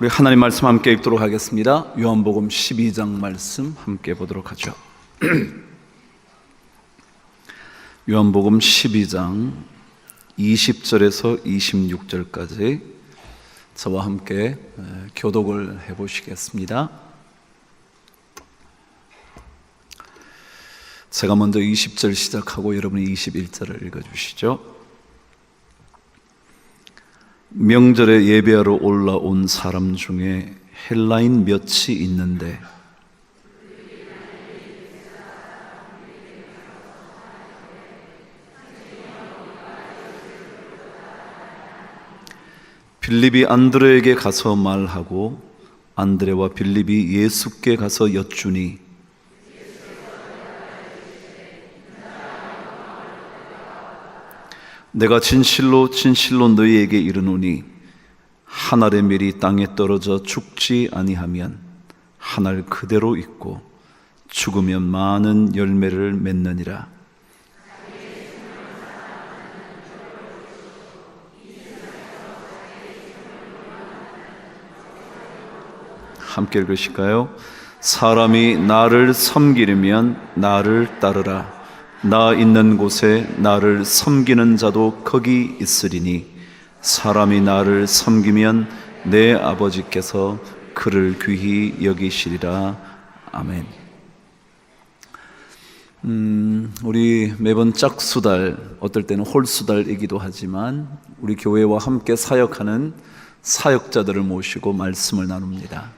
우리 하나님 말씀 함께 읽도록 하겠습니다. 요한복음 12장 말씀 함께 보도록 하죠. 요한복음 12장 20절에서 26절까지 저와 함께 교독을 해보시겠습니다. 제가 먼저 20절 시작하고 여러분이 21절을 읽어주시죠. 명절에 예배하러 올라온 사람 중에 헬라인 몇이 있는데 빌립이 안드레에게 가서 말하고 안드레와 빌립이 예수께 가서 여쭈니 내가 진실로 너희에게 이르노니 한 알의 밀이 땅에 떨어져 죽지 아니하면 한 알 그대로 있고 죽으면 많은 열매를 맺느니라. 함께 읽으실까요? 사람이 나를 섬기려면 나를 따르라. 나 있는 곳에 나를 섬기는 자도 거기 있으리니 사람이 나를 섬기면 내 아버지께서 그를 귀히 여기시리라. 아멘. 우리 매번 짝수달, 어떨 때는 홀수달이기도 하지만 우리 교회와 함께 사역하는 사역자들을 모시고 말씀을 나눕니다.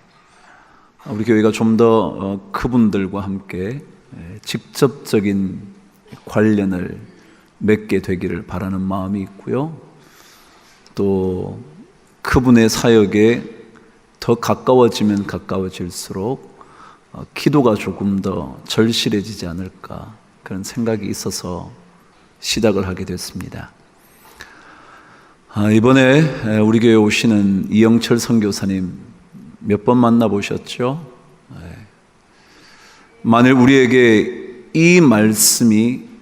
우리 교회가 좀 더 그분들과 함께 직접적인 관련을 맺게 되기를 바라는 마음이 있고요. 또 그분의 사역에 더 가까워지면 가까워질수록 기도가 조금 더 절실해지지 않을까 그런 생각이 있어서 시작을 하게 됐습니다. 이번에 우리 교회에 오시는 이영철 선교사님 몇 번 만나보셨죠? 만일 우리에게 이 말씀이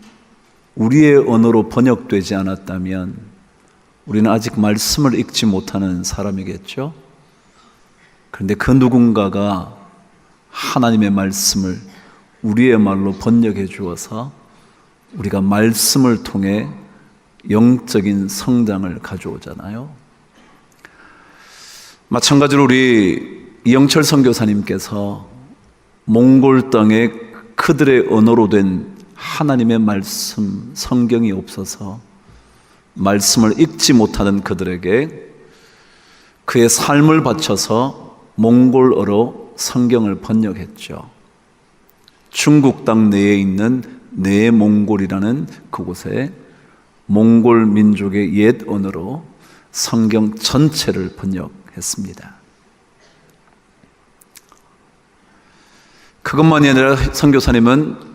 우리의 언어로 번역되지 않았다면 우리는 아직 말씀을 읽지 못하는 사람이겠죠? 그런데 그 누군가가 하나님의 말씀을 우리의 말로 번역해 주어서 우리가 말씀을 통해 영적인 성장을 가져오잖아요. 마찬가지로 우리 이영철 선교사님께서 몽골 땅에 그들의 언어로 된 하나님의 말씀, 성경이 없어서 말씀을 읽지 못하는 그들에게 그의 삶을 바쳐서 몽골어로 성경을 번역했죠. 중국 땅 내에 있는 내몽골이라는 그곳에 몽골 민족의 옛 언어로 성경 전체를 번역했습니다. 그것만이 아니라 선교사님은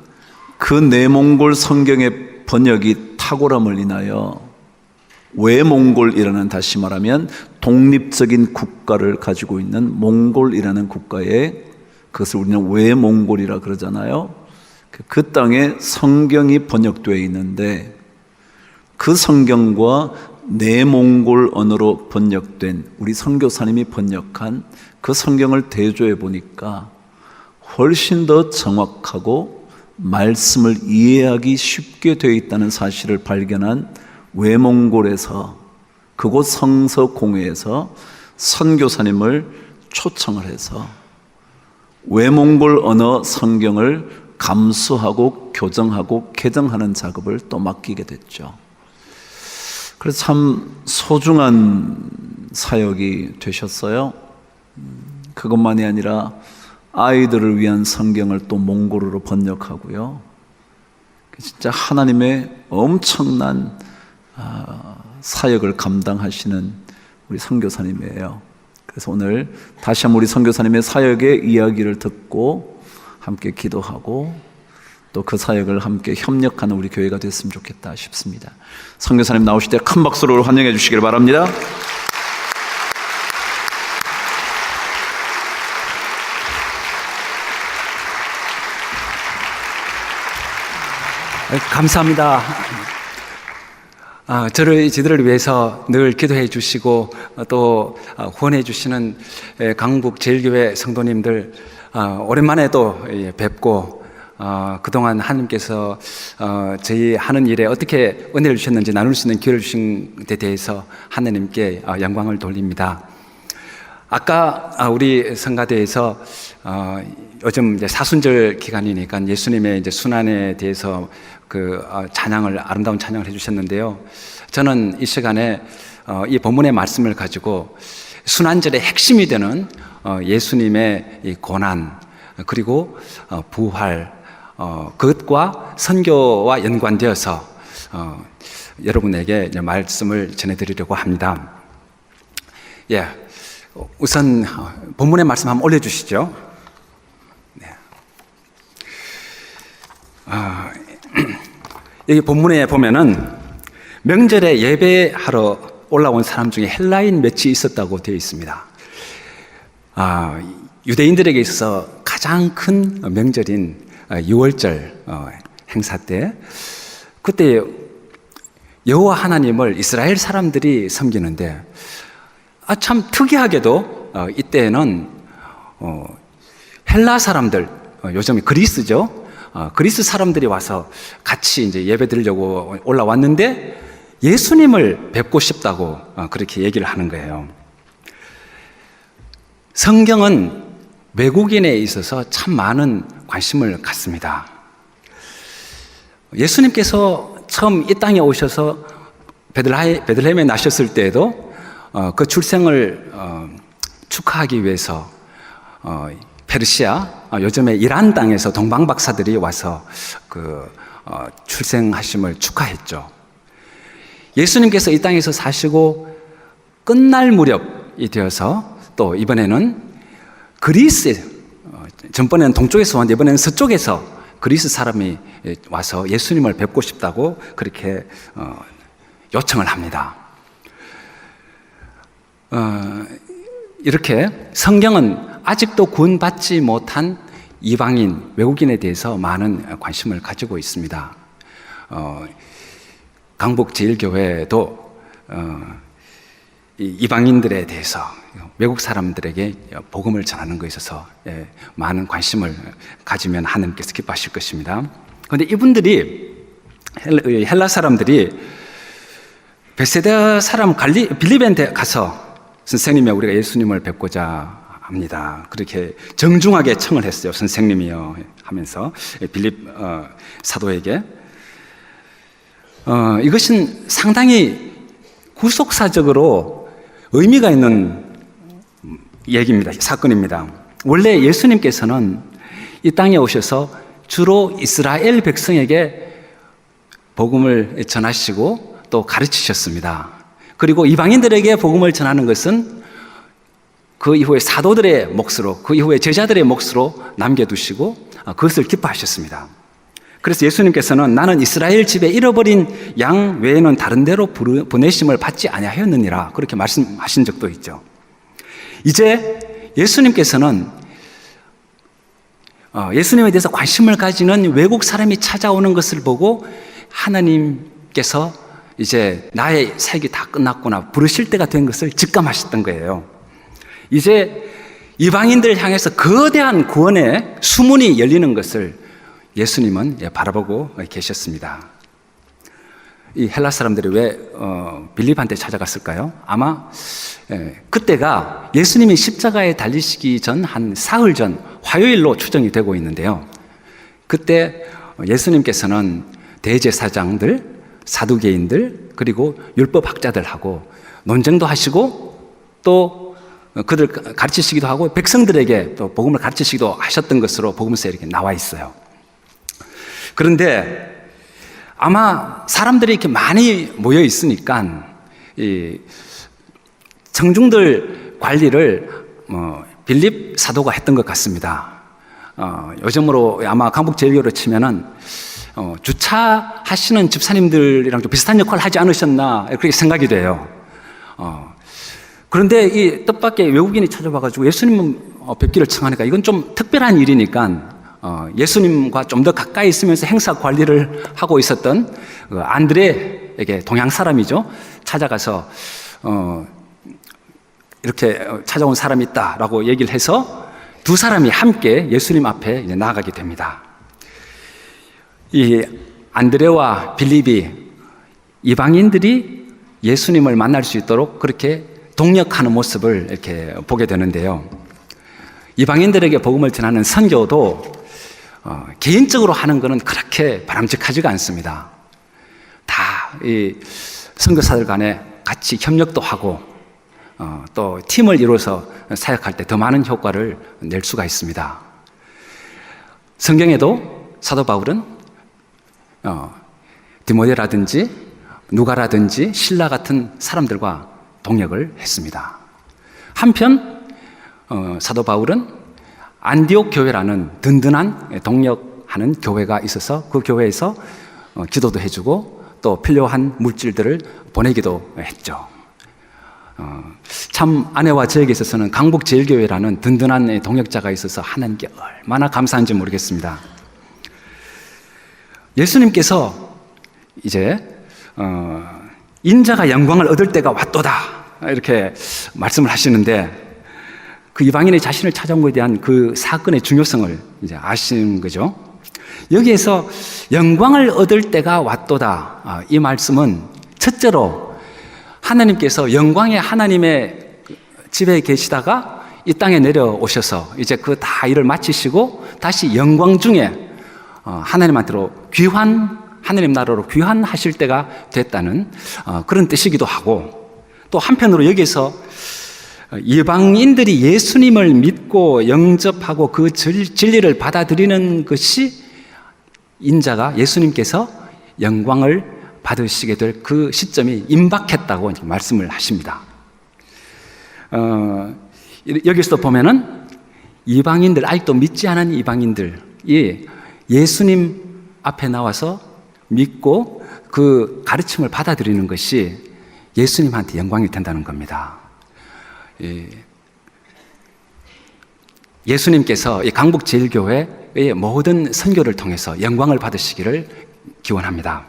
그 내몽골 성경의 번역이 탁월함을 인하여 외몽골이라는, 다시 말하면 독립적인 국가를 가지고 있는 몽골이라는 국가에, 그것을 우리는 외몽골이라 그러잖아요. 그 땅에 성경이 번역되어 있는데 그 성경과 내몽골 언어로 번역된 우리 선교사님이 번역한 그 성경을 대조해 보니까 훨씬 더 정확하고 말씀을 이해하기 쉽게 되어 있다는 사실을 발견한 외몽골에서, 그곳 성서공회에서 선교사님을 초청을 해서 외몽골 언어 성경을 감수하고 교정하고 개정하는 작업을 또 맡기게 됐죠. 그래서 참 소중한 사역이 되셨어요. 그것만이 아니라 아이들을 위한 성경을 또 몽골어로 번역하고요. 진짜 하나님의 엄청난 사역을 감당하시는 우리 선교사님이에요. 그래서 오늘 다시 한번 우리 선교사님의 사역의 이야기를 듣고 함께 기도하고 또 그 사역을 함께 협력하는 우리 교회가 됐으면 좋겠다 싶습니다. 선교사님 나오실 때 큰 박수로 환영해 주시길 바랍니다. 감사합니다. 저희들을 위해서 늘 기도해 주시고 또 후원해 주시는 강북 제일교회 성도님들, 오랜만에 또 뵙고 그동안 하나님께서 저희 하는 일에 어떻게 은혜를 주셨는지 나눌 수 있는 기회를 주신 데 대해서 하나님께 영광을 돌립니다. 아까 우리 성가대에서 요즘 이제 사순절 기간이니까 예수님의 이제 순환에 대해서 찬양을, 아름다운 찬양을 해주셨는데요. 저는 이 시간에 이 본문의 말씀을 가지고 순환절의 핵심이 되는 예수님의 이 고난 그리고 부활, 그것과 선교와 연관되어서 여러분에게 말씀을 전해드리려고 합니다. 예, 우선 본문의 말씀 한번 올려주시죠. 네. 여기 본문에 보면은 명절에 예배하러 올라온 사람 중에 헬라인 몇이 있었다고 되어 있습니다. 유대인들에게 있어서 가장 큰 명절인 6월절 행사 때, 그때 여호와 하나님을 이스라엘 사람들이 섬기는데 참 특이하게도 이때는 헬라 사람들, 요즘 그리스죠. 그리스 사람들이 와서 같이 이제 예배 드리려고 올라왔는데 예수님을 뵙고 싶다고 그렇게 얘기를 하는 거예요. 성경은 외국인에 있어서 참 많은 관심을 갖습니다. 예수님께서 처음 이 땅에 오셔서 베들레헴에 나셨을 때에도 그 출생을 축하하기 위해서 페르시아, 요즘에 이란 땅에서 동방 박사들이 와서 출생하심을 축하했죠. 예수님께서 이 땅에서 사시고 끝날 무렵이 되어서 또 이번에는 그리스, 전번에는 동쪽에서 왔는데 이번에는 서쪽에서 그리스 사람이 와서 예수님을 뵙고 싶다고 그렇게 요청을 합니다. 이렇게 성경은 아직도 구원받지 못한 이방인, 외국인에 대해서 많은 관심을 가지고 있습니다. 강북 제일교회도 이방인들에 대해서 외국 사람들에게 복음을 전하는 것에 있어서 많은 관심을 가지면 하나님께서 기뻐하실 것입니다. 그런데 이분들이, 헬라 사람들이 베세다 사람 빌립에 가서 선생님이 우리가 예수님을 뵙고자 합니다. 그렇게 정중하게 청을 했어요. 선생님이요 하면서 빌립 사도에게. 이것은 상당히 구속사적으로 의미가 있는 얘기입니다. 사건입니다. 원래 예수님께서는 이 땅에 오셔서 주로 이스라엘 백성에게 복음을 전하시고 또 가르치셨습니다. 그리고 이방인들에게 복음을 전하는 것은 그 이후에 사도들의 몫으로, 그 이후에 제자들의 몫으로 남겨두시고 그것을 기뻐하셨습니다. 그래서 예수님께서는 나는 이스라엘 집에 잃어버린 양 외에는 다른 데로 보내심을 받지 아니하였느니라 그렇게 말씀하신 적도 있죠. 이제 예수님께서는 예수님에 대해서 관심을 가지는 외국 사람이 찾아오는 것을 보고 하나님께서 이제 나의 사역이 다 끝났구나, 부르실 때가 된 것을 직감하셨던 거예요. 이제 이방인들을 향해서 거대한 구원의 수문이 열리는 것을 예수님은 바라보고 계셨습니다. 이 헬라 사람들이 왜 빌립한테 찾아갔을까요? 아마 그때가 예수님이 십자가에 달리시기 전 한 사흘 전 화요일로 추정이 되고 있는데요. 그때 예수님께서는 대제사장들, 사두개인들, 그리고 율법학자들하고 논쟁도 하시고 또 그들 가르치시기도 하고 백성들에게 또 복음을 가르치시기도 하셨던 것으로 복음서에 이렇게 나와 있어요. 그런데 아마 사람들이 이렇게 많이 모여 있으니까 이 청중들 관리를 빌립 사도가 했던 것 같습니다. 요즘으로 아마 강북 제일교로 치면은 주차하시는 집사님들이랑 좀 비슷한 역할을 하지 않으셨나 그렇게 생각이 돼요. 그런데 이 뜻밖의 외국인이 찾아와가지고 예수님 뵙기를 청하니까 이건 좀 특별한 일이니까 예수님과 좀 더 가까이 있으면서 행사 관리를 하고 있었던 안드레에게, 동양 사람이죠, 찾아가서 이렇게 찾아온 사람이 있다라고 얘기를 해서 두 사람이 함께 예수님 앞에 이제 나아가게 됩니다. 이 안드레와 빌립이 이방인들이 예수님을 만날 수 있도록 그렇게 동력하는 모습을 이렇게 보게 되는데요. 이방인들에게 복음을 전하는 선교도 개인적으로 하는 것은 그렇게 바람직하지가 않습니다. 다 이 선교사들 간에 같이 협력도 하고 또 팀을 이루어서 사역할 때 더 많은 효과를 낼 수가 있습니다. 성경에도 사도 바울은 디모데라든지 누가라든지 신라 같은 사람들과 동역을 했습니다. 한편 사도 바울은 안디옥 교회라는 든든한 동역하는 교회가 있어서 그 교회에서 기도도 해주고 또 필요한 물질들을 보내기도 했죠. 참 아내와 저에게 있어서는 강북제일교회라는 든든한 동역자가 있어서 하나님께 얼마나 감사한지 모르겠습니다. 예수님께서 이제 인자가 영광을 얻을 때가 왔도다 이렇게 말씀을 하시는데, 그 이방인의 자신을 찾아온 것에 대한 그 사건의 중요성을 이제 아시는 거죠. 여기에서 영광을 얻을 때가 왔도다, 이 말씀은 첫째로 하나님께서 영광의 하나님의 집에 계시다가 이 땅에 내려오셔서 이제 그 다 일을 마치시고 다시 영광 중에 하나님한테로 하나님 나라로 귀환하실 때가 됐다는 그런 뜻이기도 하고, 또 한편으로 여기서 이방인들이 예수님을 믿고 영접하고 그 진리를 받아들이는 것이 인자가 예수님께서 영광을 받으시게 될 그 시점이 임박했다고 말씀을 하십니다. 여기서 보면은 이방인들, 아직도 믿지 않은 이방인들이 예수님 앞에 나와서 믿고 그 가르침을 받아들이는 것이 예수님한테 영광이 된다는 겁니다. 예수님께서 이 강북제일교회의 모든 선교를 통해서 영광을 받으시기를 기원합니다.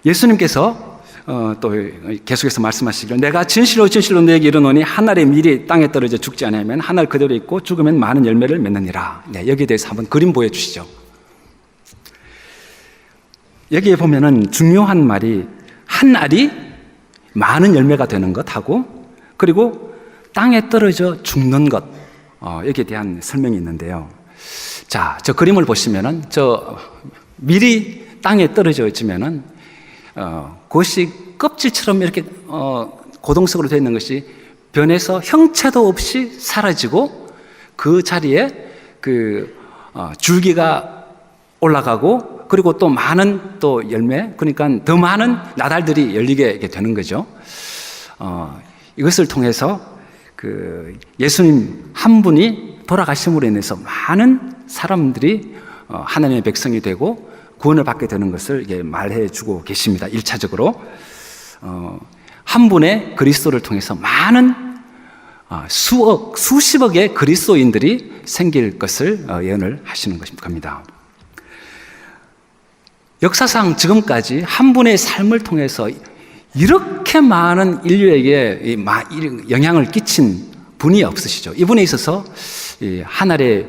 예수님께서 또 계속해서 말씀하시기를, 내가 진실로 진실로 너에게 이르노니 한 알의 밀이 땅에 떨어져 죽지 않으면 한 알 그대로 있고 죽으면 많은 열매를 맺느니라. 네, 여기에 대해서 한번 그림 보여주시죠. 여기에 보면은 중요한 말이 한 알이 많은 열매가 되는 것하고, 그리고 땅에 떨어져 죽는 것, 여기에 대한 설명이 있는데요. 자, 저 그림을 보시면은 저 밀이 땅에 떨어져 있으면은 그것이 껍질처럼 이렇게 고동석으로 되어 있는 것이 변해서 형체도 없이 사라지고 그 자리에 그 줄기가 올라가고, 그리고 또 많은 또 열매, 그러니까 더 많은 나달들이 열리게 되는 거죠. 이것을 통해서 그 예수님 한 분이 돌아가심으로 인해서 많은 사람들이 하나님의 백성이 되고 구원을 받게 되는 것을 말해 주고 계십니다. 1차적으로 한 분의 그리스도를 통해서 많은 수억, 수십억의 그리스도인들이 생길 것을 예언을 하시는 겁니다. 역사상 지금까지 한 분의 삶을 통해서 이렇게 많은 인류에게 영향을 끼친 분이 없으시죠. 이분에 있어서 한 알의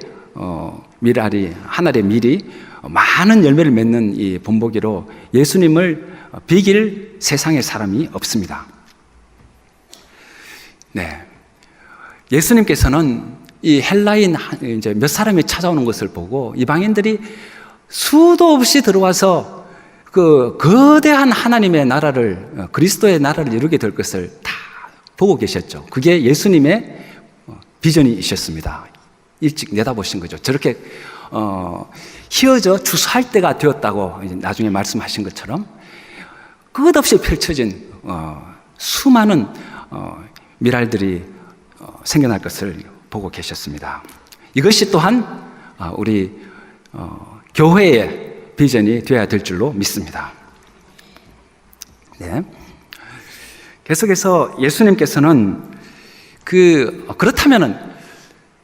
밀이 많은 열매를 맺는 이 본보기로 예수님을 비길 세상의 사람이 없습니다. 네, 예수님께서는 이 헬라인 이제 몇 사람이 찾아오는 것을 보고 이방인들이 수도 없이 들어와서 그 거대한 하나님의 나라를, 그리스도의 나라를 이루게 될 것을 다 보고 계셨죠. 그게 예수님의 비전이셨습니다. 일찍 내다보신 거죠. 저렇게 휘어져 주수할 때가 되었다고 이제 나중에 말씀하신 것처럼 끝없이 펼쳐진 수많은 미랄들이 생겨날 것을 보고 계셨습니다. 이것이 또한 우리 교회의 비전이 되어야 될 줄로 믿습니다. 네. 계속해서 예수님께서는 그렇다면은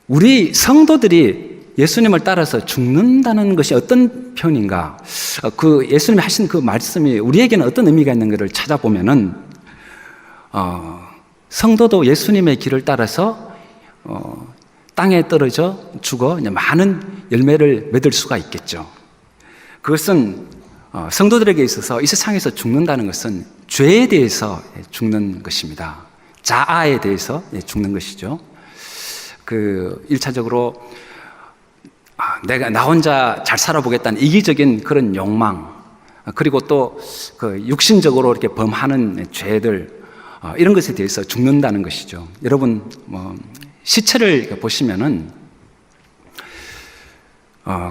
우리 성도들이 예수님을 따라서 죽는다는 것이 어떤 표현인가? 그 예수님이 하신 그 말씀이 우리에게는 어떤 의미가 있는가를 찾아보면은, 성도도 예수님의 길을 따라서 땅에 떨어져 죽어 많은 열매를 맺을 수가 있겠죠. 그것은 성도들에게 있어서 이 세상에서 죽는다는 것은 죄에 대해서 죽는 것입니다. 자아에 대해서 죽는 것이죠. 그 1차적으로 내가 나 혼자 잘 살아보겠다는 이기적인 그런 욕망, 그리고 또 그 육신적으로 이렇게 범하는 죄들, 이런 것에 대해서 죽는다는 것이죠. 여러분 시체를 보시면은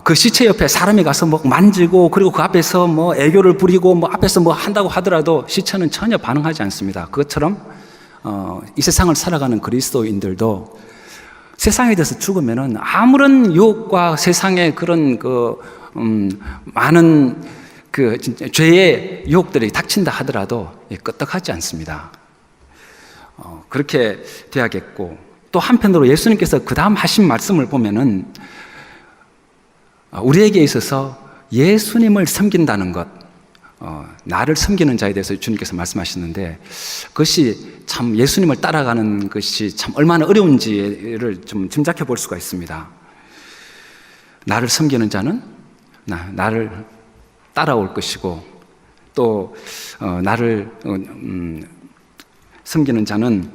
그 시체 옆에 사람이 가서 뭐 만지고, 그리고 그 앞에서 뭐 애교를 부리고 뭐 앞에서 뭐 한다고 하더라도 시체는 전혀 반응하지 않습니다. 그것처럼 이 세상을 살아가는 그리스도인들도 세상에 대해서 죽으면은 아무런 유혹과 세상의 그런 많은 그 진짜 죄의 유혹들이 닥친다 하더라도 끄떡하지 않습니다. 그렇게 돼야겠고, 또 한편으로 예수님께서 그 다음 하신 말씀을 보면은 우리에게 있어서 예수님을 섬긴다는 것, 나를 섬기는 자에 대해서 주님께서 말씀하시는데, 그것이 참 예수님을 따라가는 것이 참 얼마나 어려운지를 좀 짐작해 볼 수가 있습니다. 나를 섬기는 자는 나를 따라올 것이고, 또 나를 섬기는 자는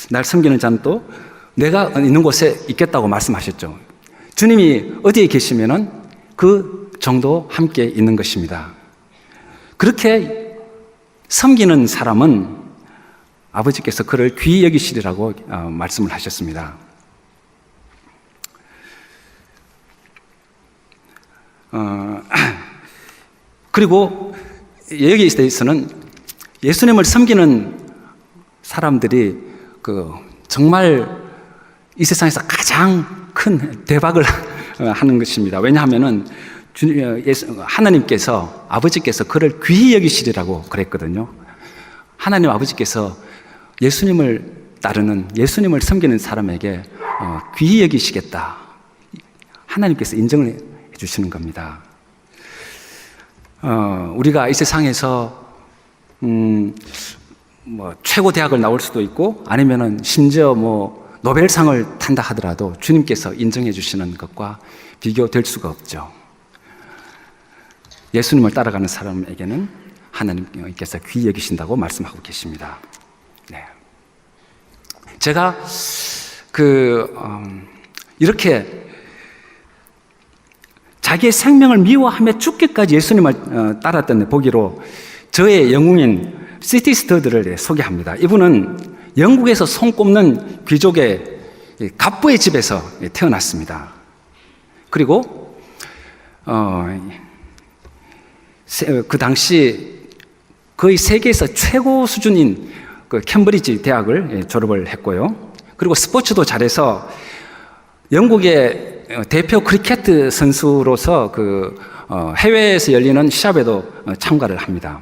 날 섬기는 자는 또 내가 있는 곳에 있겠다고 말씀하셨죠. 주님이 어디에 계시면은 그 정도 함께 있는 것입니다. 그렇게 섬기는 사람은 아버지께서 그를 귀히 여기시리라고 말씀을 하셨습니다. 그리고 여기에 대해서는 예수님을 섬기는 사람들이 정말 이 세상에서 가장 큰 대박을 하는 것입니다. 왜냐하면은 하나님께서, 아버지께서 그를 귀히 여기시리라고 그랬거든요. 하나님 아버지께서 예수님을 따르는, 예수님을 섬기는 사람에게 귀히 여기시겠다, 하나님께서 인정을 해 주시는 겁니다. 우리가 이 세상에서 최고 대학을 나올 수도 있고, 아니면은 심지어 노벨상을 탄다 하더라도 주님께서 인정해 주시는 것과 비교될 수가 없죠. 예수님을 따라가는 사람에게는 하나님께서 귀히 여기신다고 말씀하고 계십니다. 네. 제가 이렇게 자기의 생명을 미워하며 죽기까지 예수님을 따랐던 보기로 저의 영웅인 C.T. 스터드를 소개합니다. 이분은 영국에서 손꼽는 귀족의 갑부의 집에서 태어났습니다. 그리고 그 당시 거의 세계에서 최고 수준인 캠브리지 대학을 졸업을 했고요. 그리고 스포츠도 잘해서 영국의 대표 크리켓 선수로서 해외에서 열리는 시합에도 참가를 합니다.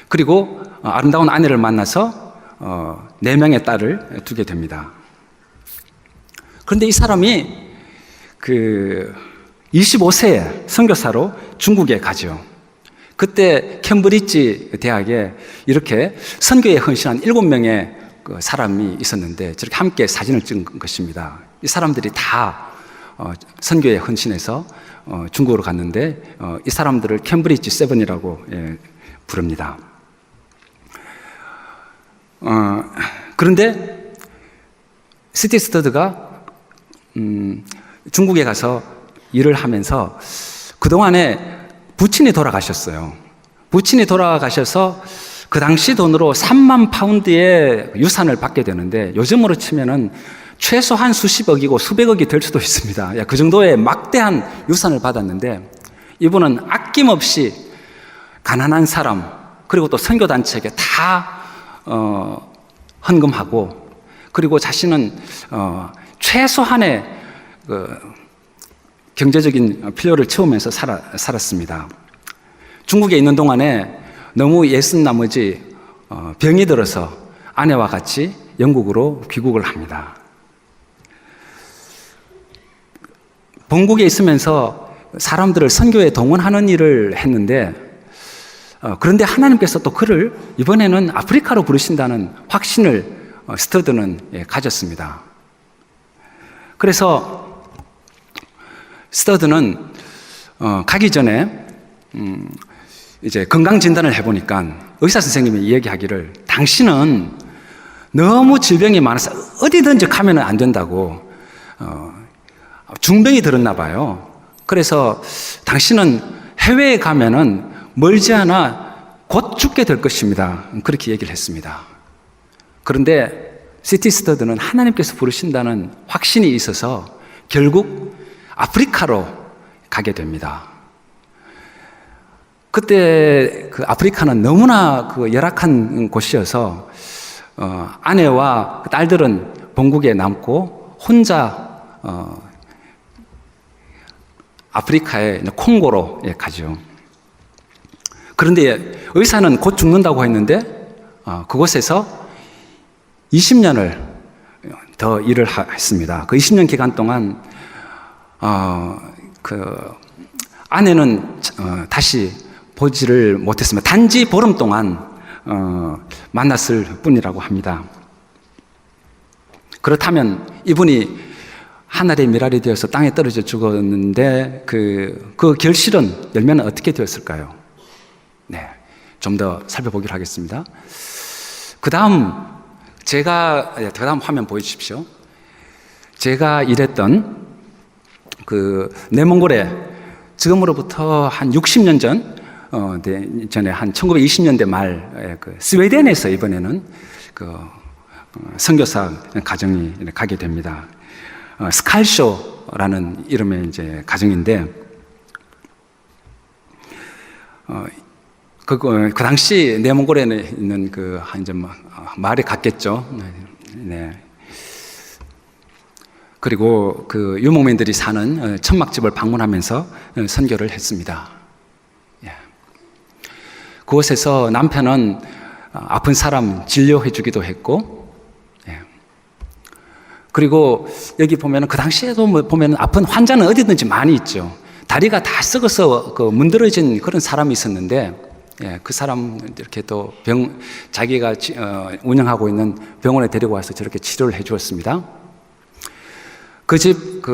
그리고 아름다운 아내를 만나서 4명의 딸을 두게 됩니다. 그런데 이 사람이 25세에 선교사로 중국에 가죠. 그때 캠브리지 대학에 이렇게 선교에 헌신한 7명의 사람이 있었는데, 저렇게 함께 사진을 찍은 것입니다. 이 사람들이 다 선교에 헌신해서 중국으로 갔는데, 이 사람들을 캠브리지 세븐이라고 부릅니다. 그런데 C.T. 스터드가 중국에 가서 일을 하면서 그동안에 부친이 돌아가셨어요. 부친이 돌아가셔서 그 당시 돈으로 3만 파운드의 유산을 받게 되는데, 요즘으로 치면은 최소한 수십억이고 수백억이 될 수도 있습니다. 그 정도의 막대한 유산을 받았는데, 이분은 아낌없이 가난한 사람, 그리고 또 선교단체에게 다 헌금하고, 그리고 자신은 최소한의 경제적인 필요를 채우면서 살았습니다. 중국에 있는 동안에 너무 예쓴 나머지 병이 들어서 아내와 같이 영국으로 귀국을 합니다. 본국에 있으면서 사람들을 선교에 동원하는 일을 했는데, 그런데 하나님께서 또 그를 이번에는 아프리카로 부르신다는 확신을 스터드는 가졌습니다. 그래서 스터드는 가기 전에 이제 건강 진단을 해보니까 의사 선생님이 얘기하기를, 당신은 너무 질병이 많아서 어디든지 가면 안 된다고, 중병이 들었나 봐요. 그래서 당신은 해외에 가면은 멀지 않아 곧 죽게 될 것입니다. 그렇게 얘기를 했습니다. 그런데 시티 스터드는 하나님께서 부르신다는 확신이 있어서 결국 아프리카로 가게 됩니다. 그때 그 아프리카는 너무나 그 열악한 곳이어서 아내와 딸들은 본국에 남고 혼자 아프리카의 콩고로 가죠. 그런데 의사는 곧 죽는다고 했는데 그곳에서 20년을 더 일을 했습니다. 그 20년 기간 동안 그 아내는 다시 보지를 못했습니다. 단지 보름 동안 만났을 뿐이라고 합니다. 그렇다면 이분이 하늘의 미랄이 되어서 땅에 떨어져 죽었는데 그 결실은, 열매는 어떻게 되었을까요? 네, 좀 더 살펴보기로 하겠습니다. 그 다음 화면 보여주십시오. 제가 일했던 그 내몽골에 지금으로부터 한 60년 전에 한 1920년대 말 그 스웨덴에서 이번에는 그 선교사 가정이 가게 됩니다. 스칼쇼라는 이름의 이제 가정인데, 그 당시 내몽골에 있는 그 이제 말이 같겠죠. 네. 그리고 그 유목민들이 사는 천막집을 방문하면서 선교를 했습니다. 그곳에서 남편은 아픈 사람 진료해 주기도 했고, 그리고 여기 보면은 그 당시에도 보면은 아픈 환자는 어디든지 많이 있죠. 다리가 다 썩어서 그 문드러진 그런 사람이 있었는데, 그 사람 이렇게 또 자기가 운영하고 있는 병원에 데리고 와서 저렇게 치료를 해 주었습니다. 그 집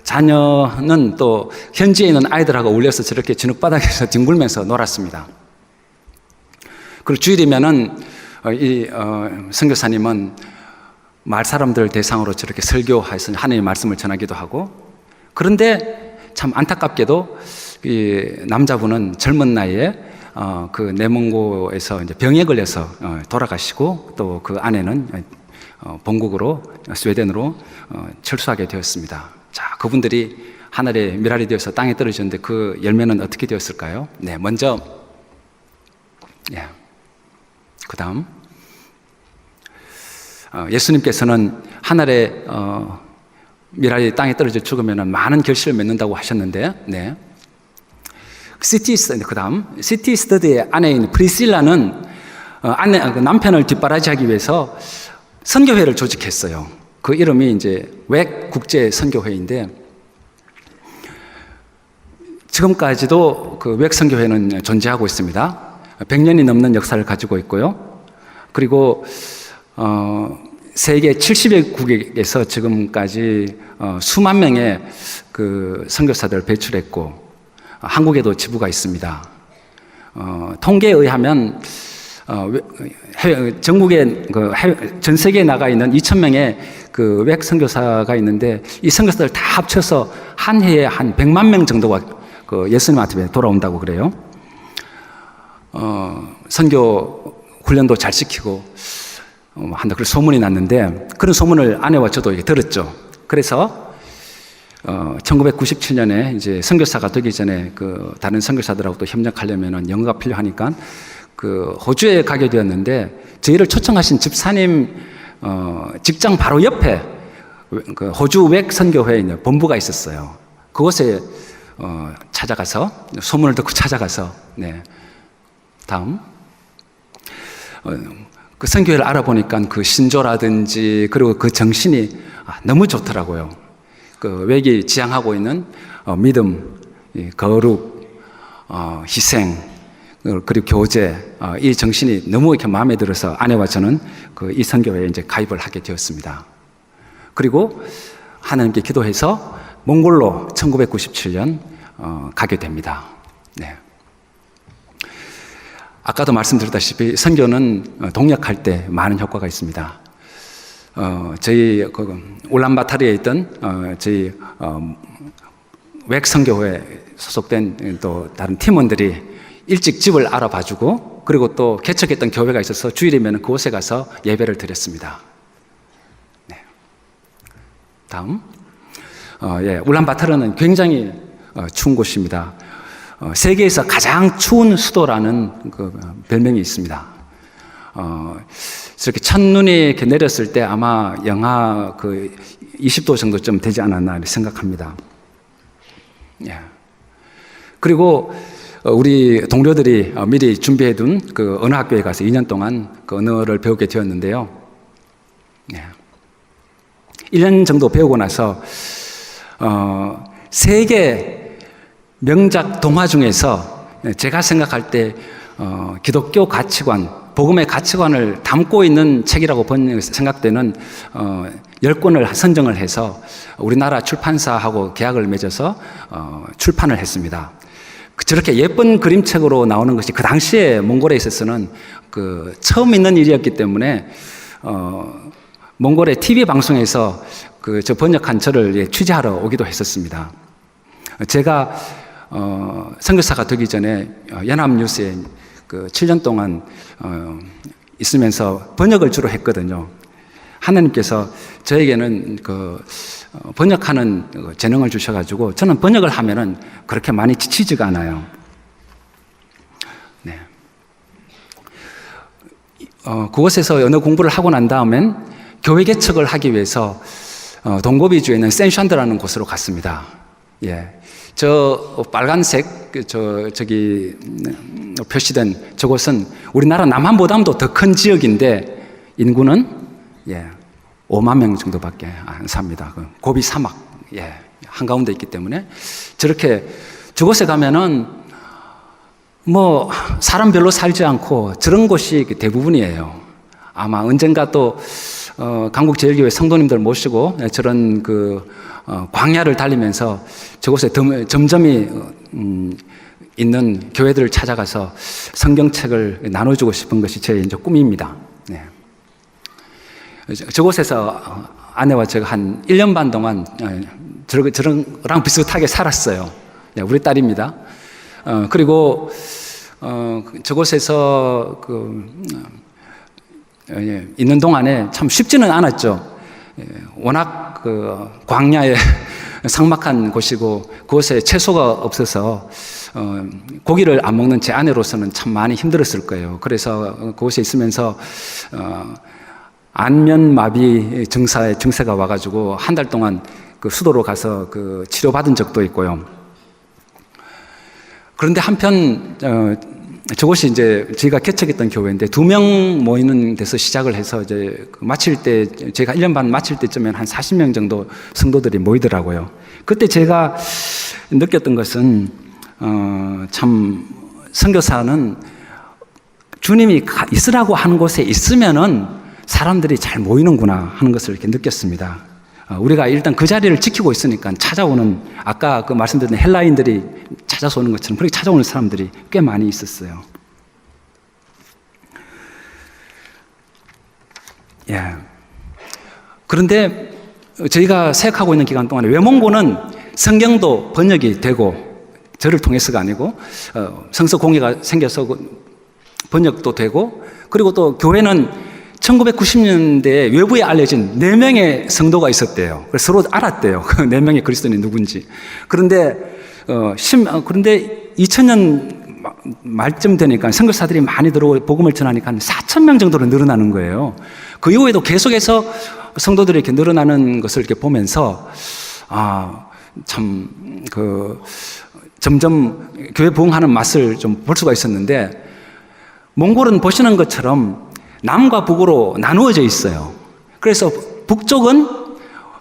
자녀는 또 현지에 있는 아이들하고 어울려서 저렇게 진흙바닥에서 뒹굴면서 놀았습니다. 그리고 주일이면은 이 선교사님은 마을 사람들 대상으로 저렇게 설교해서 하나님의 말씀을 전하기도 하고, 그런데 참 안타깝게도 이 남자분은 젊은 나이에 그 내몽고에서 이제 병에 걸려서 돌아가시고, 또 그 아내는 본국으로 스웨덴으로 철수하게 되었습니다. 자, 그분들이 하늘의 미랄이 되어서 땅에 떨어졌는데 그 열매는 어떻게 되었을까요? 네, 먼저 그 다음 예수님께서는 하늘의 미랄이 땅에 떨어져 죽으면 많은 결실을 맺는다고 하셨는데, 네. 그 다음 시티 스터디의 아내인 프리실라는 그 남편을 뒷바라지하기 위해서 선교회를 조직했어요. 그 이름이 이제 웩 국제 선교회인데, 지금까지도 그 웩 선교회는 존재하고 있습니다. 100년이 넘는 역사를 가지고 있고요. 그리고 세계 70여국에서 지금까지 수만 명의 그 선교사들을 배출했고, 한국에도 지부가 있습니다. 통계에 의하면 전국에 전 세계에 나가 있는 2,000명의 그 웩 선교사가 있는데, 이 선교사들 다 합쳐서 한 해에 한 100만 명 정도가 그 예수님한테 돌아온다고 그래요. 선교 훈련도 잘 시키고 한다, 그런 소문이 났는데, 그런 소문을 아내와 저도 들었죠. 그래서 1997년에 이제 선교사가 되기 전에 그 다른 선교사들하고 또 협력하려면은 영어가 필요하니까 그 호주에 가게 되었는데, 저희를 초청하신 집사님 직장 바로 옆에 그 호주 웩 선교회에 있는 본부가 있었어요. 그곳에 찾아가서 소문을 듣고 찾아가서, 네. 다음 그 선교회를 알아보니까 그 신조라든지 그리고 그 정신이 너무 좋더라고요. 그 외기 지향하고 있는 믿음, 거룩, 희생, 그리고 교제, 이 정신이 너무 이렇게 마음에 들어서 아내와 저는 그 이 선교회에 이제 가입을 하게 되었습니다. 그리고 하나님께 기도해서 몽골로 1997년 가게 됩니다. 네. 아까도 말씀드렸다시피 선교는 동역할 때 많은 효과가 있습니다. 저희 울란바타르에 있던 저희 웩 선교회에 소속된 또 다른 팀원들이 일찍 집을 알아봐주고 그리고 또 개척했던 교회가 있어서 주일이면 그곳에 가서 예배를 드렸습니다. 네. 다음. 울란바타르는 굉장히 추운 곳입니다. 세계에서 가장 추운 수도라는 그 별명이 있습니다. 이렇게 첫눈이 이렇게 내렸을 때 아마 영하 그 20도 정도쯤 되지 않았나 생각합니다. 예. 그리고 우리 동료들이 미리 준비해둔 그 언어학교에 가서 2년 동안 그 언어를 배우게 되었는데요. 예. 1년 정도 배우고 나서 세계 명작 동화 중에서 제가 생각할 때 기독교 가치관, 복음의 가치관을 담고 있는 책이라고 생각되는 10권을 선정을 해서 우리나라 출판사하고 계약을 맺어서 출판을 했습니다. 저렇게 예쁜 그림책으로 나오는 것이 그 당시에 몽골에 있어서는 그 처음 있는 일이었기 때문에 몽골의 TV 방송에서 저 번역한 저를 취재하러 오기도 했었습니다. 제가 선교사가 되기 전에 연합뉴스에 그 7년 동안 있으면서 번역을 주로 했거든요. 하나님께서 저에게는 그 번역하는 재능을 주셔가지고 저는 번역을 하면은 그렇게 많이 지치지가 않아요. 네. 그곳에서 언어 공부를 하고 난 다음엔 교회 개척을 하기 위해서 동고비주에 있는 센샨드라는 곳으로 갔습니다. 예. 저 빨간색 저기 표시된 저곳은 우리나라 남한보다도 더 큰 지역인데 인구는 5만 명 정도밖에 안 삽니다. 고비 사막 한가운데 있기 때문에 저렇게 저곳에 가면은 뭐 사람 별로 살지 않고 저런 곳이 대부분이에요. 아마 언젠가 또 강국제일교회 성도님들 모시고 저런 그 광야를 달리면서 저곳에 점점이 있는 교회들을 찾아가서 성경책을 나눠주고 싶은 것이 제 이제 꿈입니다. 네. 저곳에서 아내와 제가 한 1년 반 동안 저랑랑 비슷하게 살았어요. 우리 딸입니다. 그리고 저곳에서 있는 동안에 참 쉽지는 않았죠. 워낙 그 광야에 삭막한 곳이고 그곳에 채소가 없어서 고기를 안 먹는 제 아내로서는 참 많이 힘들었을 거예요. 그래서 그곳에 있으면서 안면마비 증세가 와가지고 한 달 동안 그 수도로 가서 그 치료받은 적도 있고요. 그런데 한편 저곳이 이제 저희가 개척했던 교회인데 2명 모이는 데서 시작을 해서 이제 마칠 때 제가 1년 반 마칠 때쯤엔 한 40명 정도 성도들이 모이더라고요. 그때 제가 느꼈던 것은 참 선교사는 주님이 있으라고 하는 곳에 있으면은 사람들이 잘 모이는구나 하는 것을 이렇게 느꼈습니다. 우리가 일단 그 자리를 지키고 있으니까 찾아오는 아까 그 말씀드린 헬라인들이 찾아서 오는 것처럼 그렇게 찾아오는 사람들이 꽤 많이 있었어요. 예. 그런데 저희가 생각하고 있는 기간 동안에 외몽고는 성경도 번역이 되고 저를 통해서가 아니고 성서 공예가 생겨서 번역도 되고 그리고 또 교회는 1990년대에 외부에 알려진 4명의 성도가 있었대요. 그래서 서로 알았대요. 그 4명의 그리스도인이 누군지. 그런데 2000년 말쯤 되니까 선교사들이 많이 들어오고 복음을 전하니까 4,000명 정도로 늘어나는 거예요. 그 이후에도 계속해서 성도들이 이렇게 늘어나는 것을 이렇게 보면서 점점 교회 부흥하는 맛을 좀 볼 수가 있었는데 몽골은 보시는 것처럼 남과 북으로 나누어져 있어요. 그래서 북쪽은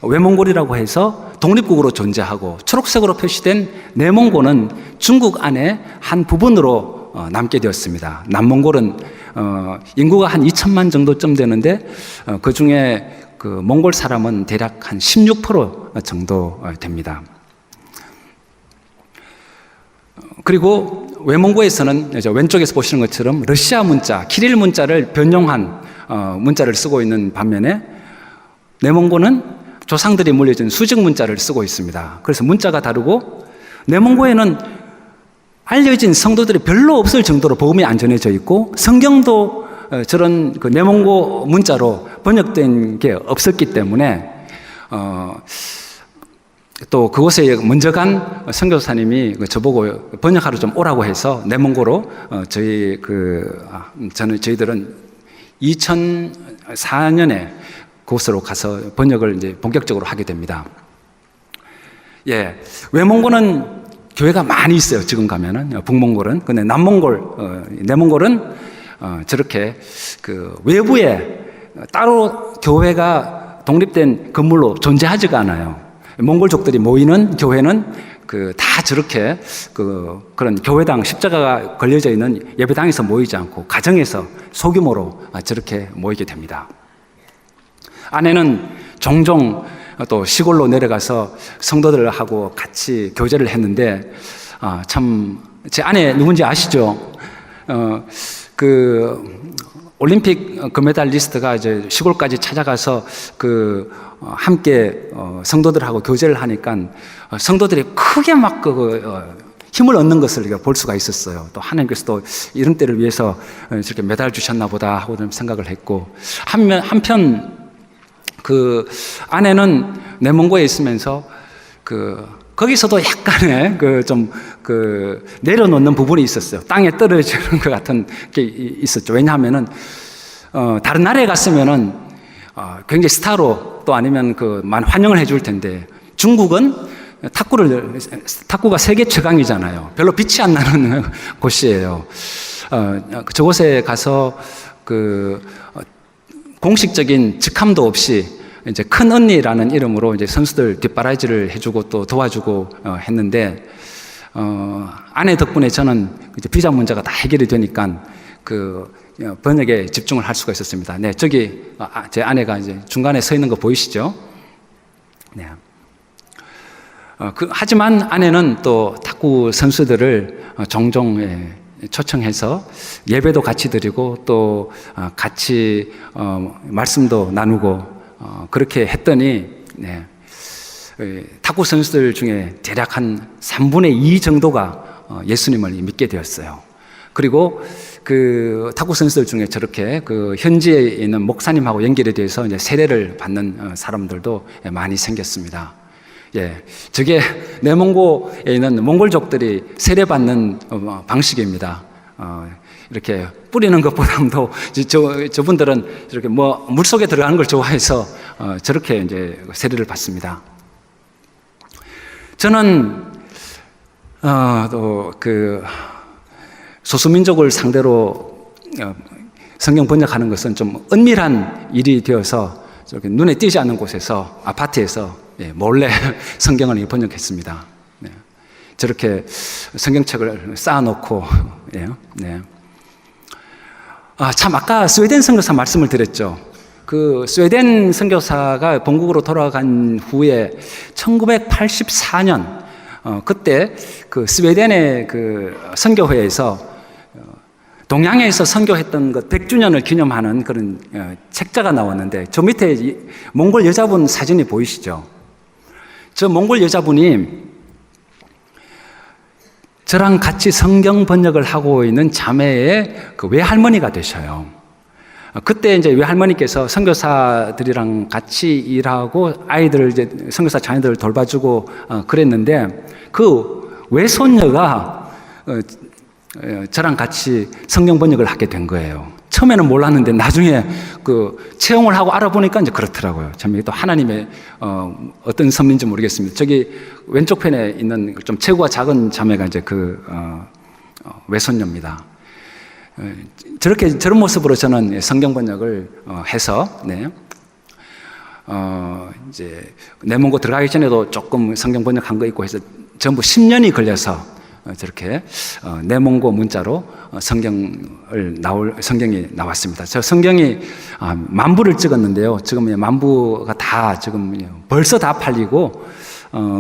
외몽골이라고 해서 독립국으로 존재하고 초록색으로 표시된 내몽골은 중국 안에 한 부분으로 남게 되었습니다. 남몽골은 인구가 한 2천만 정도쯤 되는데 그 중에 그 몽골 사람은 대략 한 16% 정도 됩니다. 그리고 외몽고에서는 왼쪽에서 보시는 것처럼 러시아 문자, 키릴 문자를 변형한 문자를 쓰고 있는 반면에 내몽고는 조상들이 물려준 수직 문자를 쓰고 있습니다. 그래서 문자가 다르고 내몽고에는 알려진 성도들이 별로 없을 정도로 복음이 안 전해져 있고 성경도 저런 그 내몽고 문자로 번역된 게 없었기 때문에 또 그곳에 먼저 간 선교사님이 저보고 번역하러 좀 오라고 해서 내몽고로 저희들은 2004년에 그곳으로 가서 번역을 이제 본격적으로 하게 됩니다. 예, 외몽골은 교회가 많이 있어요. 지금 가면은 북몽골은. 근데 남몽골, 내몽골은 저렇게 그 외부에 따로 교회가 독립된 건물로 존재하지가 않아요. 몽골족들이 모이는 교회는 다 저렇게 그런 교회당 십자가가 걸려져 있는 예배당에서 모이지 않고 가정에서 소규모로 저렇게 모이게 됩니다. 아내는 종종 또 시골로 내려가서 성도들하고 같이 교제를 했는데 참 제 아내 누군지 아시죠? 올림픽 금메달리스트가 이제 시골까지 찾아가서 함께 성도들하고 교제를 하니까 성도들이 크게 막 힘을 얻는 것을 볼 수가 있었어요. 또 하나님께서 또 이런 때를 위해서 저렇게 메달 주셨나 보다 하고 생각을 했고 한편 그 아내는 내몽고에 있으면서 거기서도 약간의 내려놓는 부분이 있었어요. 땅에 떨어지는 것 같은 게 있었죠. 왜냐하면은 다른 나라에 갔으면은 굉장히 스타로 또 아니면 많은 환영을 해줄 텐데 중국은 탁구가 세계 최강이잖아요. 별로 빛이 안 나는 곳이에요. 저곳에 가서 공식적인 직함도 없이 이제 큰 언니라는 이름으로 이제 선수들 뒷바라지를 해주고 또 도와주고 했는데 아내 덕분에 저는 이제 비자 문제가 다 해결이 되니까 번역에 집중을 할 수가 있었습니다. 네, 저기 제 아내가 이제 중간에 서 있는 거 보이시죠? 네. 하지만 아내는 또 탁구 선수들을 종종 초청해서 예배도 같이 드리고 또 같이 말씀도 나누고 그렇게 했더니 탁구 선수들 중에 대략 한 3분의 2 정도가 예수님을 믿게 되었어요. 그리고 탁구 선수들 중에 저렇게 현지에 있는 목사님하고 연결이 돼서 이제 세례를 받는 사람들도 많이 생겼습니다. 예, 저게 내몽고에 있는 몽골족들이 세례받는 방식입니다. 이렇게 뿌리는 것보다도 저분들은 이렇게 물속에 들어가는 걸 좋아해서 저렇게 이제 세례를 받습니다. 저는 또 소수민족을 상대로 성경 번역하는 것은 좀 은밀한 일이 되어서 저렇게 눈에 띄지 않는 곳에서 아파트에서 몰래 성경을 번역했습니다. 네. 저렇게 성경책을 쌓아놓고 네. 참 아까 스웨덴 선교사 말씀을 드렸죠. 스웨덴 선교사가 본국으로 돌아간 후에 1984년 그때 스웨덴의 선교회에서 동양에서 선교했던 것 100주년을 기념하는 그런 책자가 나왔는데 저 밑에 몽골 여자분 사진이 보이시죠? 저 몽골 여자분이 저랑 같이 성경 번역을 하고 있는 자매의 외할머니가 되셔요. 그때 이제 외할머니께서 선교사들이랑 같이 일하고 아이들을 이제 선교사 자녀들을 돌봐주고 그랬는데 외손녀가 저랑 같이 성경 번역을 하게 된 거예요. 처음에는 몰랐는데 나중에 체험을 하고 알아보니까 이제 그렇더라고요. 참 또 하나님의 어떤 섭리인지 모르겠습니다. 저기 왼쪽 편에 있는 좀 체구가 작은 자매가 이제 외손녀입니다. 저런 모습으로 저는 성경 번역을 해서, 네. 이제 내몽고 들어가기 전에도 조금 성경 번역한 거 있고 해서 전부 10년이 걸려서 저렇게 내몽고 문자로 성경이 나왔습니다. 저 성경이 만부를 찍었는데요. 지금 만부가 다 지금 벌써 다 팔리고,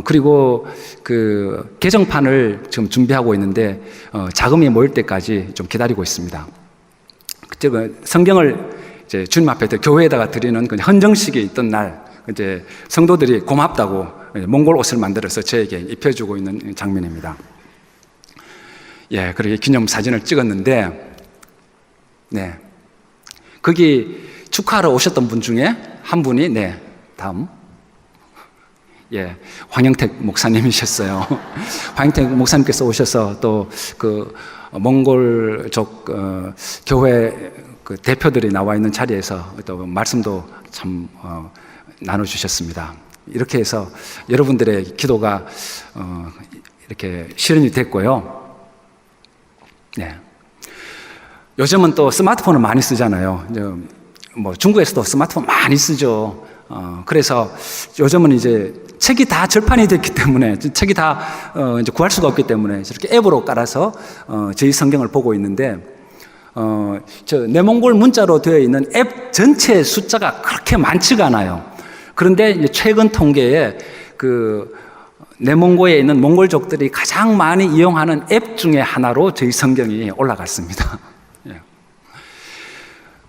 그리고 그 개정판을 지금 준비하고 있는데 자금이 모일 때까지 좀 기다리고 있습니다. 성경을 이제 주님 앞에 교회에다가 드리는 그 헌정식이 있던 날, 이제 성도들이 고맙다고 몽골 옷을 만들어서 저에게 입혀주고 있는 장면입니다. 예, 그렇게 기념 사진을 찍었는데, 네. 거기 축하하러 오셨던 분 중에 한 분이, 네, 다음. 예, 황영택 목사님이셨어요. 황영택 목사님께서 오셔서 또 그 몽골족 교회 그 대표들이 나와 있는 자리에서 또 말씀도 참 나눠주셨습니다. 이렇게 해서 여러분들의 기도가 이렇게 실현이 됐고요. 네. 요즘은 또 스마트폰을 많이 쓰잖아요. 뭐 중국에서도 스마트폰 많이 쓰죠. 그래서 요즘은 이제 책이 다 절판이 됐기 때문에, 책이 다 이제 구할 수가 없기 때문에 저렇게 앱으로 깔아서 저희 성경을 보고 있는데, 저 내몽골 문자로 되어 있는 앱 전체 숫자가 그렇게 많지가 않아요. 그런데 이제 최근 통계에 그 내몽고에 있는 몽골족들이 가장 많이 이용하는 앱 중에 하나로 저희 성경이 올라갔습니다.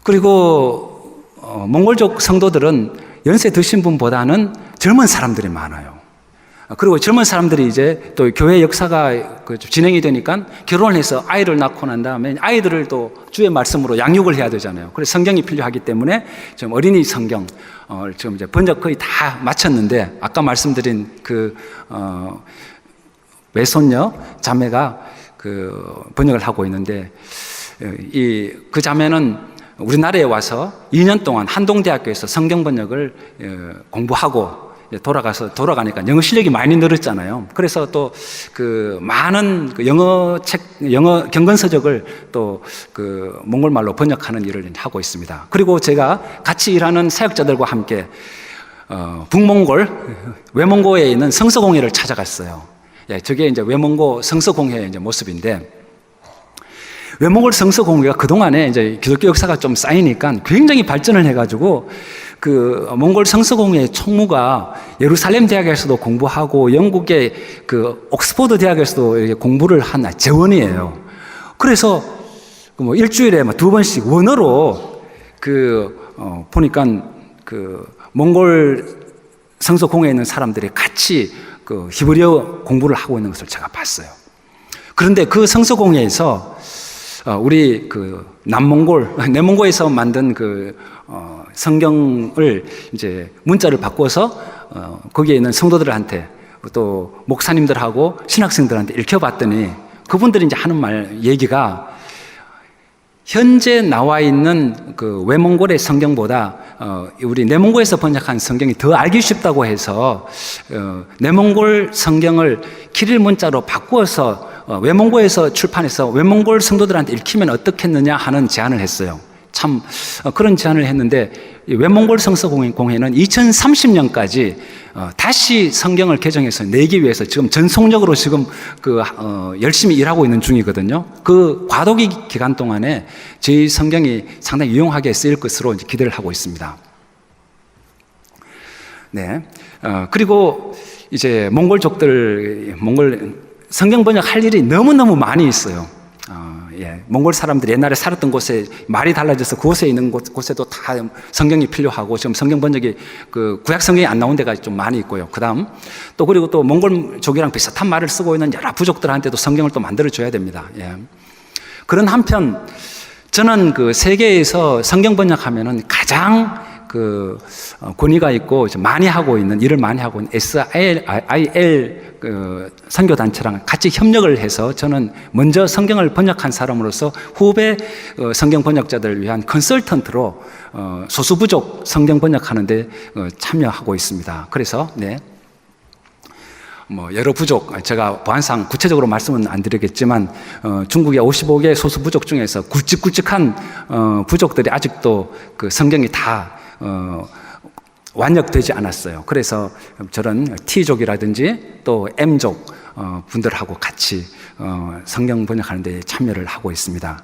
그리고 몽골족 성도들은 연세 드신 분보다는 젊은 사람들이 많아요. 그리고 젊은 사람들이 이제 또 교회 역사가 진행이 되니까 결혼을 해서 아이를 낳고 난 다음에 아이들을 또 주의 말씀으로 양육을 해야 되잖아요. 그래서 성경이 필요하기 때문에 지금 어린이 성경 지금 이제 번역 거의 다 마쳤는데, 아까 말씀드린 그 외손녀 자매가 그 번역을 하고 있는데, 그 자매는 우리나라에 와서 2년 동안 한동대학교에서 성경 번역을 공부하고 돌아가니까 영어 실력이 많이 늘었잖아요. 그래서 또 그 많은 그 영어 경건서적을 또 그 몽골말로 번역하는 일을 하고 있습니다. 그리고 제가 같이 일하는 사역자들과 함께 외몽고에 있는 성서공회를 찾아갔어요. 예, 저게 이제 외몽고 성서공회의 이제 모습인데, 외몽골 성서공회가 그동안에 이제 기독교 역사가 좀 쌓이니까 굉장히 발전을 해가지고, 그 몽골 성서공회의 총무가 예루살렘 대학에서도 공부하고 영국의 그 옥스퍼드 대학에서도 이렇게 공부를 한 재원이에요. 그래서 뭐 일주일에 뭐 2번씩 원어로 보니까 그 몽골 성서공회에 있는 사람들이 같이 그 히브리어 공부를 하고 있는 것을 제가 봤어요. 그런데 그 성서공회에서 우리 그 내몽고에서 만든 그 성경을 이제 문자를 바꿔서 거기에 있는 성도들한테 또 목사님들하고 신학생들한테 읽혀봤더니, 그분들이 이제 하는 얘기가 현재 나와 있는 그 외몽골의 성경보다 우리 내몽고에서 번역한 성경이 더 알기 쉽다고 해서 내몽골 성경을 키릴 문자로 바꾸어서 외몽고에서 출판해서 외몽골 성도들한테 읽히면 어떻겠느냐 하는 제안을 했어요. 참 그런 제안을 했는데, 외몽골 성서공회는 2030년까지 다시 성경을 개정해서 내기 위해서 지금 전속력으로 지금 열심히 일하고 있는 중이거든요. 그 과도기 기간 동안에 저희 성경이 상당히 유용하게 쓰일 것으로 이제 기대를 하고 있습니다. 네. 그리고 이제 몽골 성경 번역할 일이 너무너무 많이 있어요. 예, 몽골 사람들이 옛날에 살았던 곳에 말이 달라져서 그곳에 있는 곳에도 다 성경이 필요하고, 지금 성경 번역이 그 구약 성경이 안 나온 데가 좀 많이 있고요. 그리고 또 몽골족이랑 비슷한 말을 쓰고 있는 여러 부족들한테도 성경을 또 만들어줘야 됩니다. 예. 그런 한편, 저는 그 세계에서 성경 번역하면은 가장 그 권위가 있고 일을 많이 하고 있는 SIL 선교 단체랑 같이 협력을 해서, 저는 먼저 성경을 번역한 사람으로서 후배 성경 번역자들을 위한 컨설턴트로 소수 부족 성경 번역하는데 참여하고 있습니다. 그래서 여러 부족, 제가 보안상 구체적으로 말씀은 안 드리겠지만, 중국의 55개 소수 부족 중에서 굵직굵직한 부족들이 아직도 그 성경이 다 완역되지 않았어요. 그래서 저런 T족이라든지 또 M족 분들하고 같이 성경 번역하는 데 참여를 하고 있습니다.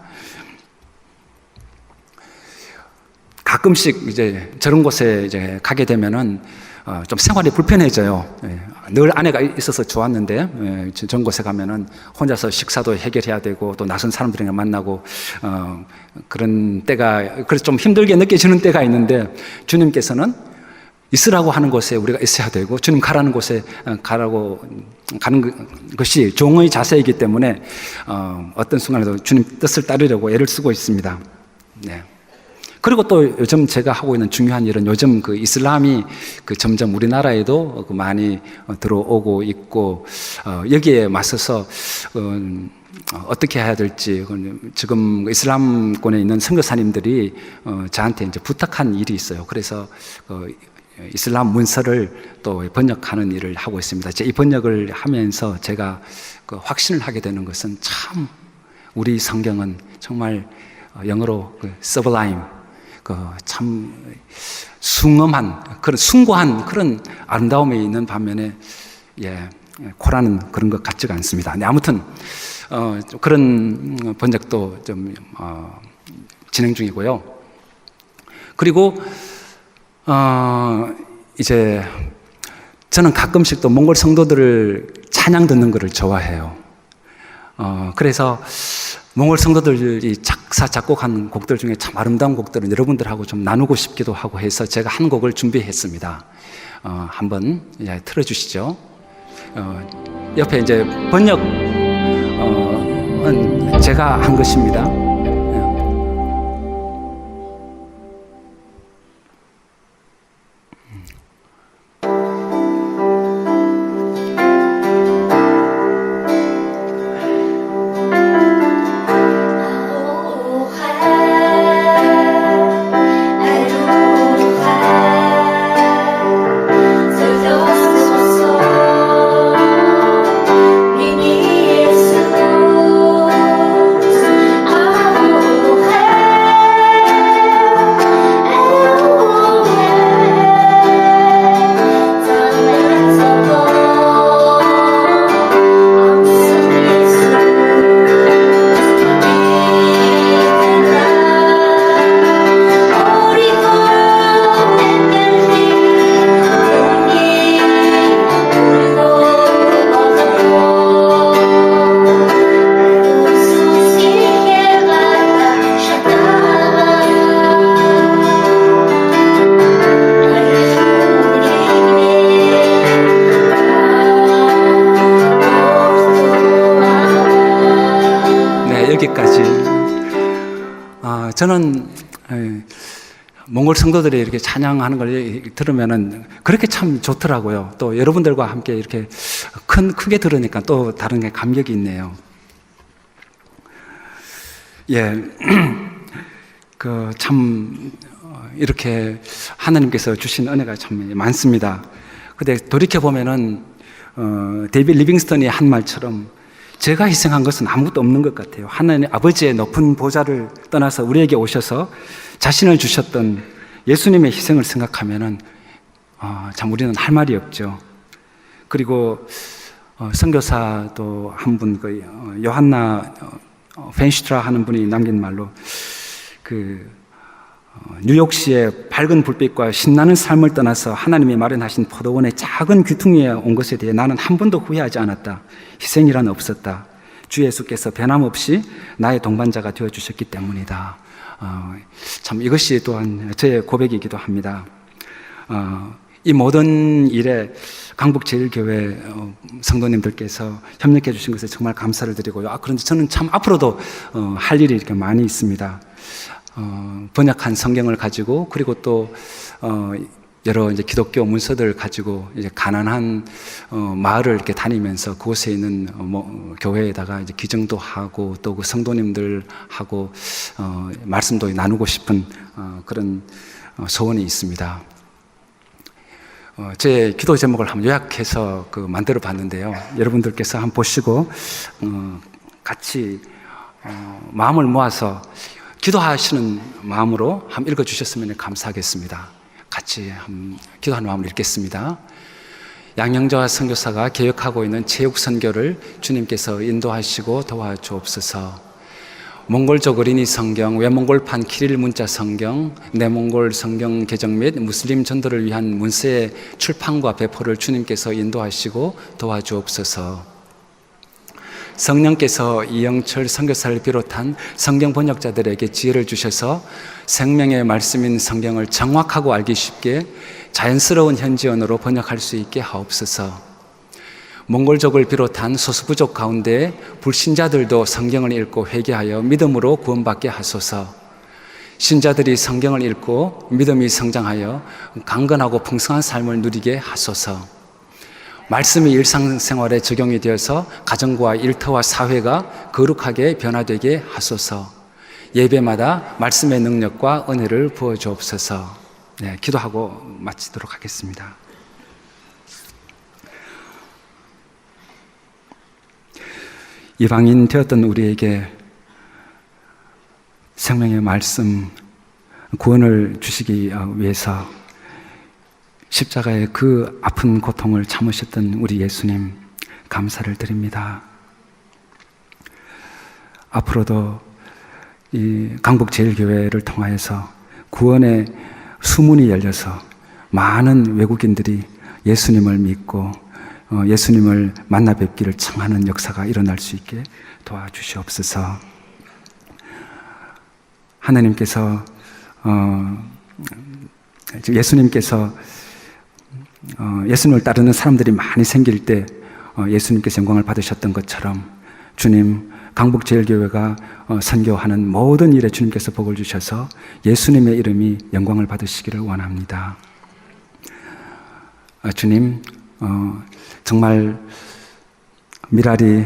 가끔씩 이제 저런 곳에 이제 가게 되면은 좀 생활이 불편해져요. 늘 아내가 있어서 좋았는데 저런 곳에 가면은 혼자서 식사도 해결해야 되고 또 낯선 사람들이랑 만나고 그런 때가, 그래서 좀 힘들게 느껴지는 때가 있는데, 주님께서는 있으라고 하는 곳에 우리가 있어야 되고 주님 가라는 곳에 가라고 가는 것이 종의 자세이기 때문에 어떤 순간에도 주님 뜻을 따르려고 애를 쓰고 있습니다. 네. 그리고 또 요즘 제가 하고 있는 중요한 일은, 요즘 그 이슬람이 그 점점 우리나라에도 많이 들어오고 있고, 여기에 맞서서 어떻게 해야 될지, 지금 이슬람권에 있는 선교사님들이 저한테 이제 부탁한 일이 있어요. 그래서 이슬람 문서를 또 번역하는 일을 하고 있습니다. 이 번역을 하면서 제가 그 확신을 하게 되는 것은, 참 우리 성경은 정말 영어로 sublime, 참 숭엄한, 그런 숭고한 그런 아름다움이 있는 반면에 코란은 그런 것 같지가 않습니다. 네, 아무튼 그런 번역도 좀 진행 중이고요. 그리고 이제 저는 가끔씩 또 몽골 성도들을 찬양 듣는 것을 좋아해요. 그래서 몽골 성도들이 작사, 작곡한 곡들 중에 참 아름다운 곡들을 여러분들하고 좀 나누고 싶기도 하고 해서 제가 한 곡을 준비했습니다. 한번 틀어주시죠. 옆에 이제 번역은 제가 한 것입니다. 저는 몽골 성도들이 이렇게 찬양하는 걸 들으면은 그렇게 참 좋더라고요. 또 여러분들과 함께 이렇게 크게 들으니까 또 다른 게 감격이 있네요. 참 이렇게 하나님께서 주신 은혜가 참 많습니다. 근데 돌이켜 보면은 데이빗 리빙스턴이 한 말처럼, 제가 희생한 것은 아무것도 없는 것 같아요. 하나님 아버지의 높은 보좌를 떠나서 우리에게 오셔서 자신을 주셨던 예수님의 희생을 생각하면은 참 우리는 할 말이 없죠. 그리고 선교사도 한 분, 요한나 펜슈트라 하는 분이 남긴 말로, 뉴욕시의 밝은 불빛과 신나는 삶을 떠나서 하나님이 마련하신 포도원의 작은 귀퉁이에 온 것에 대해 나는 한 번도 후회하지 않았다. 희생이란 없었다. 주 예수께서 변함없이 나의 동반자가 되어주셨기 때문이다. 참 이것이 또한 저의 고백이기도 합니다. 이 모든 일에 강북제일교회 성도님들께서 협력해 주신 것에 정말 감사를 드리고요. 그런데 저는 참 앞으로도 할 일이 이렇게 많이 있습니다. 번역한 성경을 가지고, 그리고 또 여러 이제 기독교 문서들을 가지고 이제 가난한 마을을 이렇게 다니면서 그곳에 있는 교회에다가 이제 기증도 하고, 또 그 성도님들하고 말씀도 나누고 싶은 그런 소원이 있습니다. 제 기도 제목을 한번 요약해서 만들어 봤는데요. 여러분들께서 한번 보시고 같이 마음을 모아서 기도하시는 마음으로 한번 읽어주셨으면 감사하겠습니다. 같이 한번 기도하는 마음으로 읽겠습니다. 양영자 선교사가 계획하고 있는 체육 선교를 주님께서 인도하시고 도와주옵소서. 몽골족 어린이 성경, 외몽골판 키릴 문자 성경, 내몽골 성경 개정 및 무슬림 전도를 위한 문서의 출판과 배포를 주님께서 인도하시고 도와주옵소서. 성령께서 이영철 선교사를 비롯한 성경 번역자들에게 지혜를 주셔서 생명의 말씀인 성경을 정확하고 알기 쉽게 자연스러운 현지언어로 번역할 수 있게 하옵소서. 몽골족을 비롯한 소수부족 가운데 불신자들도 성경을 읽고 회개하여 믿음으로 구원받게 하소서. 신자들이 성경을 읽고 믿음이 성장하여 강건하고 풍성한 삶을 누리게 하소서. 말씀이 일상생활에 적용이 되어서 가정과 일터와 사회가 거룩하게 변화되게 하소서. 예배마다 말씀의 능력과 은혜를 부어주옵소서. 네, 기도하고 마치도록 하겠습니다. 이방인 되었던 우리에게 생명의 말씀, 구원을 주시기 위해서 십자가의 그 아픈 고통을 참으셨던 우리 예수님, 감사를 드립니다. 앞으로도 이 강북제일교회를 통하여서 구원의 수문이 열려서 많은 외국인들이 예수님을 믿고 예수님을 만나 뵙기를 청하는 역사가 일어날 수 있게 도와주시옵소서. 하나님께서 예수님께서 예수님을 따르는 사람들이 많이 생길 때 예수님께서 영광을 받으셨던 것처럼 주님, 강북제일교회가 선교하는 모든 일에 주님께서 복을 주셔서 예수님의 이름이 영광을 받으시기를 원합니다. 주님, 정말 미랄이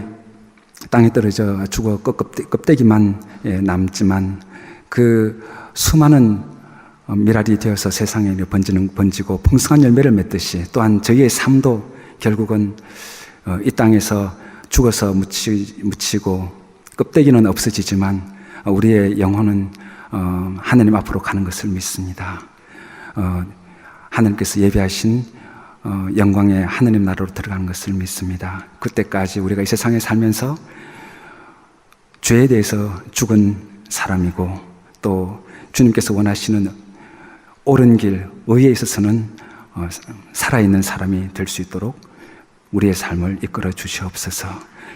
땅에 떨어져 죽어 껍데기만 남지만 그 수많은 미랄이 되어서 세상에 번지고 풍성한 열매를 맺듯이 또한 저희의 삶도 결국은 이 땅에서 죽어서 묻히고 껍데기는 없어지지만 우리의 영혼은 하나님 앞으로 가는 것을 믿습니다. 하나님께서 예비하신 영광의 하느님 나라로 들어가는 것을 믿습니다. 그때까지 우리가 이 세상에 살면서 죄에 대해서 죽은 사람이고 또 주님께서 원하시는 옳은 길, 의에 있어서는 살아있는 사람이 될 수 있도록 우리의 삶을 이끌어 주시옵소서.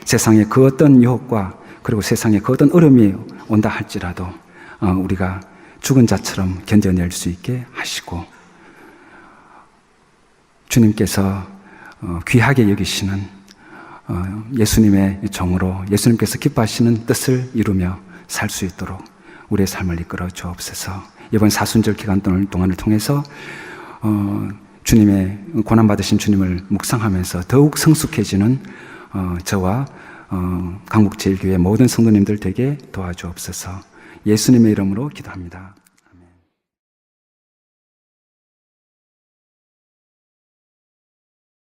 세상에 그 어떤 유혹과 그리고 세상에 그 어떤 어려움이 온다 할지라도 우리가 죽은 자처럼 견뎌낼 수 있게 하시고 주님께서 귀하게 여기시는 예수님의 종으로 예수님께서 기뻐하시는 뜻을 이루며 살 수 있도록 우리의 삶을 이끌어 주옵소서. 이번 사순절 기간 동안을 통해서 주님의 고난받으신 주님을 묵상하면서 더욱 성숙해지는 저와 강북제일교회 모든 성도님들 되게 도와주옵소서. 예수님의 이름으로 기도합니다.